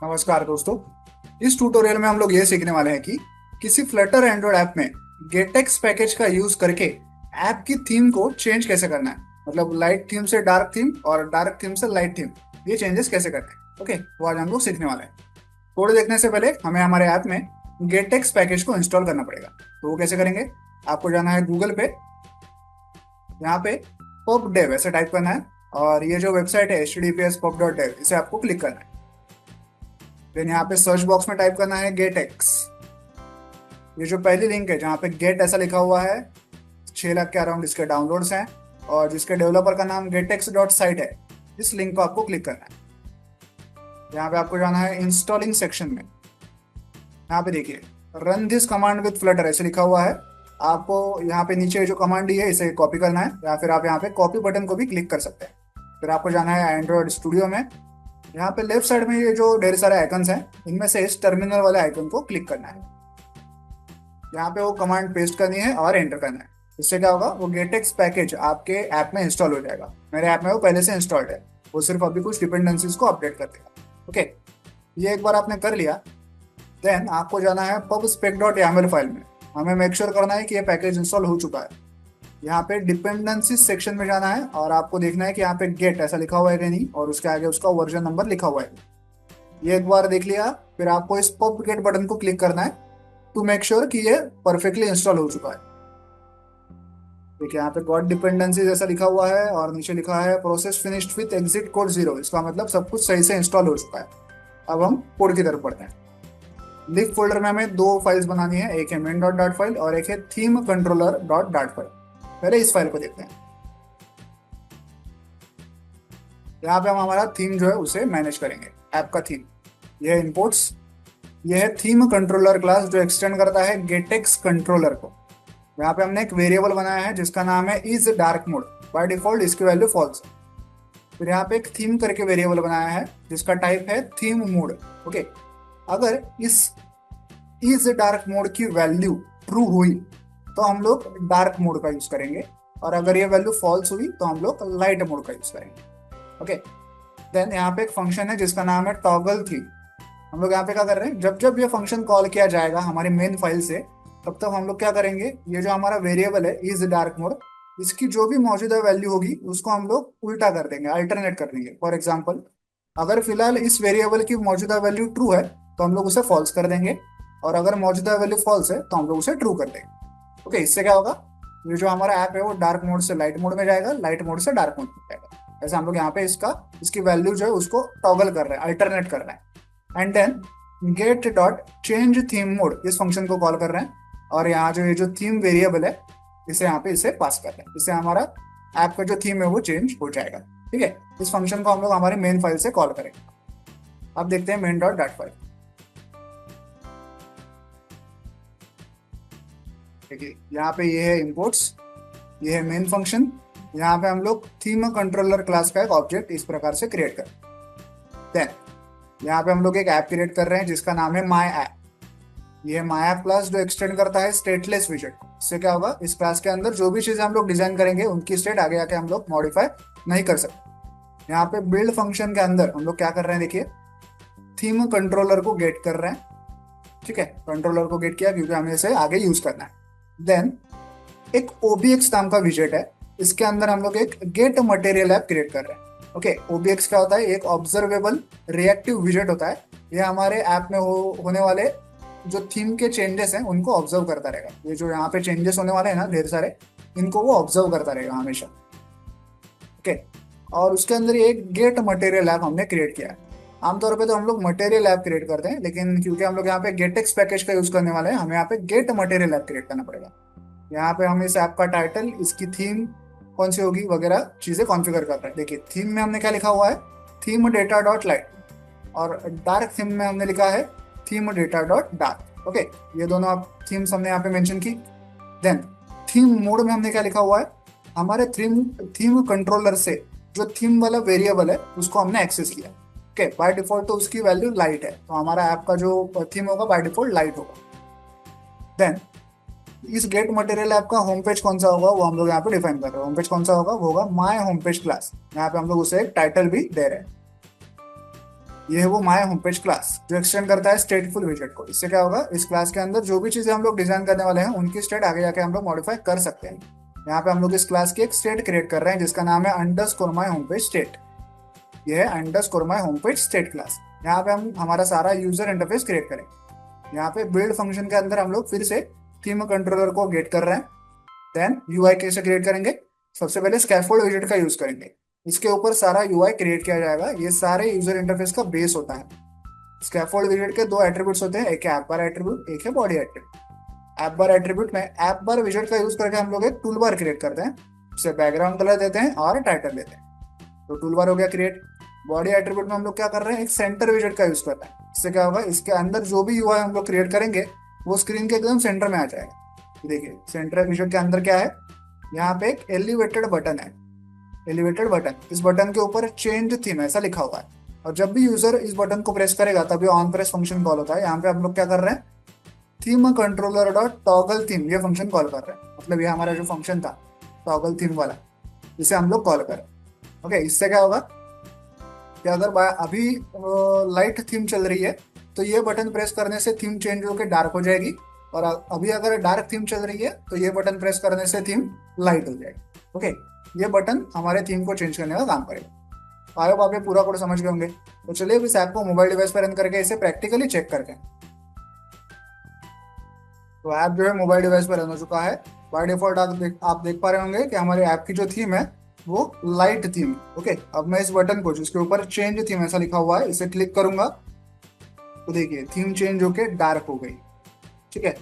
नमस्कार दोस्तों। इस ट्यूटोरियल में हम लोग ये सीखने वाले हैं कि किसी फ्लटर एंड्रॉइड ऐप में गेटेक्स पैकेज का यूज करके ऐप की थीम को चेंज कैसे करना है। मतलब लाइट थीम से डार्क थीम और डार्क थीम से लाइट थीम, ये चेंजेस कैसे करते हैं। ओके, वो आज हम लोग सीखने वाले हैं। कोड देखने से पहले हमें हमारे ऐप में गेटेक्स पैकेज को इंस्टॉल करना पड़ेगा। तो वो कैसे करेंगे, आपको जाना है गूगल पे, यहाँ पे पब डेव ऐसे टाइप करना है और ये जो वेबसाइट है https://pub.dev, इसे आपको क्लिक करना है। देन यहाँ पे सर्च बॉक्स में टाइप करना है गेट एक्स। ये जो पहली लिंक है जहाँ पे गेट ऐसा लिखा हुआ है, 6 लाख के अराउंड इसके डाउनलोड्स हैं और जिसके डेवलपर का नाम getex.site है, इस लिंक को आपको क्लिक करना है। यहाँ पे आपको जाना है इंस्टॉलिंग सेक्शन में। यहाँ पे देखिए run this command with Flutter ऐसे लिखा हुआ है। आपको यहाँ पे नीचे जो कमांड दी है इसे कॉपी करना है, या फिर आप यहाँ पे कॉपी बटन को भी क्लिक कर सकते हैं। फिर आपको जाना है एंड्रॉइड स्टूडियो में। यहाँ पे लेफ्ट साइड में ये जो ढेर सारे आइकन्स हैं, इनमें से इस टर्मिनल वाले आइकन को क्लिक करना है। यहाँ पे वो कमांड पेस्ट करनी है और एंटर करना है। इससे क्या होगा, वो गेटेक्स पैकेज आपके ऐप में इंस्टॉल हो जाएगा। मेरे ऐप में वो पहले से इंस्टॉल्ड है, वो सिर्फ अभी कुछ डिपेंडेंसीज को अपडेट कर देगा। ओके, ये एक बार आपने कर लिया, देन आपको जाना है pubspec.yaml फाइल में। हमें मेक श्योर करना है कि ये पैकेज इंस्टॉल हो चुका है। यहाँ पे डिपेंडेंसी सेक्शन में जाना है और आपको देखना है कि यहाँ पे गेट ऐसा लिखा हुआ है कि नहीं, और उसके आगे उसका वर्जन नंबर लिखा हुआ है। ये एक बार देख लिया, फिर आपको इस पब गेट बटन को क्लिक करना है टू मेक श्योर कि ये परफेक्टली इंस्टॉल हो चुका है। देखिए यहाँ पे गॉट डिपेंडेंसी जैसा लिखा हुआ है और नीचे लिखा है process finished with exit code 0। इसका मतलब सब कुछ सही से इंस्टॉल हो चुका है। अब हम कोड की तरफ बढ़ते हैं। लिव फोल्डर में हमें दो फाइल्स बनानी है, एक है main.dart फाइल और एक है थीम कंट्रोलर .dart फाइल। पहले इस फाइल को देखते हैं। यहाँ पे हम हमारा थीम जो है उसे मैनेज करेंगे, ऐप का थीम। यह है इंपोर्ट्स, यह है थीम कंट्रोलर क्लास जो एक्सटेंड करता है गेटेक्स कंट्रोलर को। यहाँ पे हमने एक वेरिएबल बनाया है जिसका नाम है is dark mode. By default इसकी वैल्यू फॉल्स। फिर यहाँ पे एक थीम करके वेरिएबल बनाया है जिसका टाइप है थीम मोड। ओके, अगर इस इज डार्क मोड की वैल्यू ट्रू हुई तो हम लोग डार्क मोड का यूज करेंगे, और अगर ये वैल्यू फॉल्स हुई तो हम लोग लाइट मोड का यूज करेंगे। ओके, देन यहाँ पे एक फंक्शन है जिसका नाम है टॉगल थीम। हम लोग यहाँ पे क्या कर रहे हैं, जब जब ये फंक्शन कॉल किया जाएगा हमारी मेन फाइल से, तब तक हम लोग क्या करेंगे, ये जो हमारा वेरिएबल है इज डार्क मोड, इसकी जो भी मौजूदा वैल्यू होगी उसको हम लोग उल्टा कर देंगे, अल्टरनेट कर देंगे। फॉर एग्जाम्पल, अगर फिलहाल इस वेरिएबल की मौजूदा वैल्यू ट्रू है तो हम लोग उसे फॉल्स कर देंगे, और अगर मौजूदा वैल्यू फॉल्स है तो हम लोग उसे ट्रू कर देंगे। ओके, इससे क्या होगा, ये जो हमारा ऐप है वो डार्क मोड से लाइट मोड में जाएगा, लाइट मोड से डार्क मोड में जाएगा। ऐसे हम लोग यहाँ पे इसकी वैल्यू जो है उसको टॉगल कर रहे हैं, अल्टरनेट कर रहे हैं। And then get dot change theme mode, इस फंक्शन को कॉल कर रहे हैं और यहाँ जो ये जो थीम वेरिएबल है इसे यहाँ पे इसे पास कर रहे हैं। इससे हमारा ऐप का जो थीम है वो चेंज हो जाएगा। ठीक है, इस फंक्शन को हम लोग हमारी मेन फाइल से कॉल करेंगे। अब देखते हैं main.dart फाइल। देखिए यहाँ पे ये है इंपोर्ट्स, ये है मेन फंक्शन। यहाँ पे हम लोग थीम कंट्रोलर क्लास का एक ऑब्जेक्ट इस प्रकार से क्रिएट कर, देन यहाँ पे हम लोग एक ऐप क्रिएट कर रहे हैं जिसका नाम है माई ऐप। ये माई ऐप क्लास जो एक्सटेंड करता है स्टेटलेस विजेट। इससे क्या होगा, इस क्लास के अंदर जो भी चीजें हम लोग डिजाइन करेंगे उनकी स्टेट आगे आके हम लोग मॉडिफाई नहीं कर सकते। यहाँ पे बिल्ड फंक्शन के अंदर हम लोग क्या कर रहे हैं, देखिए थीम कंट्रोलर को गेट कर रहे हैं। ठीक है, कंट्रोलर को गेट किया क्योंकि हमें इसे आगे यूज करना है। देन एक OBX नाम का विजेट है, इसके अंदर हम लोग एक गेट मटेरियल ऐप क्रिएट कर रहे हैं। ओके, OBX क्या होता है, एक ऑब्जर्वेबल रिएक्टिव विजेट होता है। ये हमारे ऐप में होने वाले जो थीम के चेंजेस हैं उनको ऑब्जर्व करता रहेगा। ये जो यहाँ पे चेंजेस होने वाले हैं ना ढेर सारे, इनको वो ऑब्जर्व करता रहेगा हमेशा। ओके, और उसके अंदर एक गेट मटेरियल ऐप हमने क्रिएट किया है। आमतौर पे तो हम लोग मटेरियल ऐप क्रिएट करते हैं, लेकिन क्योंकि हम लोग यहाँ पे गेटेक्स पैकेज का यूज करने वाले हैं, हमें यहाँ पे गेट मटेरियल ऐप क्रिएट करना पड़ेगा। यहाँ पे हम इस ऐप का टाइटल, इसकी थीम कौन सी होगी वगैरह चीजें कॉन्फ़िगर कर रहे हैं। देखिए थीम में हमने क्या लिखा हुआ है, थीम डेटा डॉट लाइट, और डार्क थीम में हमने लिखा है theme data dot dark. Okay, ये दोनों आप थीम्स हमने यहाँ पे मेंशन की। देन थीम मोड में हमने क्या लिखा हुआ है, हमारे थीम कंट्रोलर से जो थीम वाला वेरिएबल है उसको हमने एक्सेस किया। ओके, बाय डिफॉल्ट तो उसकी वैल्यू लाइट है, तो हमारा ऐप का जो थीम होगा बाय डिफॉल्ट लाइट होगा। देन इस गेट मटेरियल ऐप का होम पेज कौन सा होगा वो हम लोग यहाँ पे डिफाइन कर रहे हैं। होम पेज कौन सा होगा, वो होगा माय होम पेज क्लास। यहाँ पे हम लोग उसे एक टाइटल भी दे रहे हैं। ये है वो माय होम पेज क्लास जो एक्सटेंड करता है स्टेटफुल विजेट को। इससे क्या होगा, इस क्लास के अंदर जो भी चीजें हम लोग डिजाइन करने वाले हैं उनकी स्टेट आगे जाके हम लोग मॉडिफाई कर सकते हैं। यहाँ पे हम लोग इस क्लास की एक स्टेट क्रिएट कर रहे हैं जिसका नाम है underscore my home page state. ये है underscore my home page state class. यहाँ पे हम हमारा सारा यूजर इंटरफेस क्रिएट करेंगे। यहाँ पे बिल्ड फंक्शन के अंदर हम लोग फिर से थीम कंट्रोलर को गेट कर रहे हैं। देन यूआई कैसे क्रिएट करेंगे, सबसे पहले स्कैफोल्ड विजेट का यूज करेंगे। इसके ऊपर सारा यूआई क्रिएट किया जाएगा। ये सारे यूजर इंटरफेस का बेस होता है। स्कैफोल्ड विजेट के दो एट्रीब्यूट्स होते हैं, एक है ऐप बार एट्रीब्यूट, एक है बॉडी एट्रीब्यूट। ऐप बार एट्रीब्यूट में ऐप बार विजेट का यूज करके हम लोग एक टूल बार क्रिएट करते हैं। उसे बैकग्राउंड कलर देते हैं और टाइटल देते हैं, तो टूल बार हो गया क्रिएट। बॉडी एट्रीब्यूट में हम लोग क्या कर रहे हैं, एक सेंटर विजेट का यूज कर रहे हैं। इससे क्या होगा, इसके अंदर जो भी यूआई हम लोग क्रिएट करेंगे वो स्क्रीन के एकदम सेंटर में आ जाएगा। देखिए सेंटर विजेट के अंदर क्या है, यहाँ पे एक एलिवेटेड बटन है। एलिवेटेड बटन, इस बटन के ऊपर चेंज थीम ऐसा लिखा हुआ है। और जब भी यूजर इस बटन को प्रेस करेगा तभी ऑन प्रेस फंक्शन कॉल होता है। यहाँ पे हम लोग क्या कर रहे हैं, theme controller dot toggle theme ये फंक्शन कॉल कर रहे हैं। मतलब ये हमारा जो फंक्शन था टॉगल थीम वाला, जिसे हम लोग कॉल करें। ओके, इससे क्या होगा कि अगर अभी लाइट थीम चल रही है तो ये बटन प्रेस करने से थीम चेंज होकर डार्क हो जाएगी। और अभी अगर डार्क थीम चल रही है तो ये बटन प्रेस करने से थीम लाइट हो जाएगी। ओके, ये बटन हमारे थीम को चेंज करने का काम करेगा। आई होप आप ये पूरा कोड समझ गए होंगे। तो चलिए अब इस ऐप को मोबाइल डिवाइस पर रन करके इसे प्रैक्टिकली चेक करके। तो ऐप जो है मोबाइल डिवाइस पर रन हो चुका है। बाय डिफॉल्ट आप देख पा रहे होंगे कि हमारे ऐप की जो थीम है वो लाइट थीम। ओके, अब मैं इस बटन को जिसके ऊपर चेंज थीम ऐसा लिखा हुआ है इसे क्लिक करूंगा तो देखिए थीम चेंज होके डार्क हो गई। ठीक है,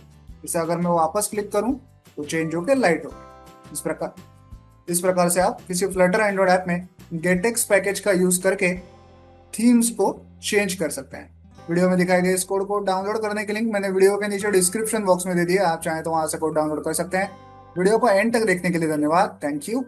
इसे अगर मैं वापस क्लिक करूं तो चेंज होके लाइट हो गई। इस प्रकार से आप किसी फ्लटर एंड्रॉइड ऐप में गेटेक्स पैकेज का यूज करके थीम्स को चेंज कर सकते हैं। वीडियो में दिखाए गए इस कोड को डाउनलोड करने के लिंक मैंने वीडियो के नीचे डिस्क्रिप्शन बॉक्स में दे दिया। आप चाहें तो वहां से कोड डाउनलोड कर सकते हैं। वीडियो को एंड तक देखने के लिए धन्यवाद। Thank you.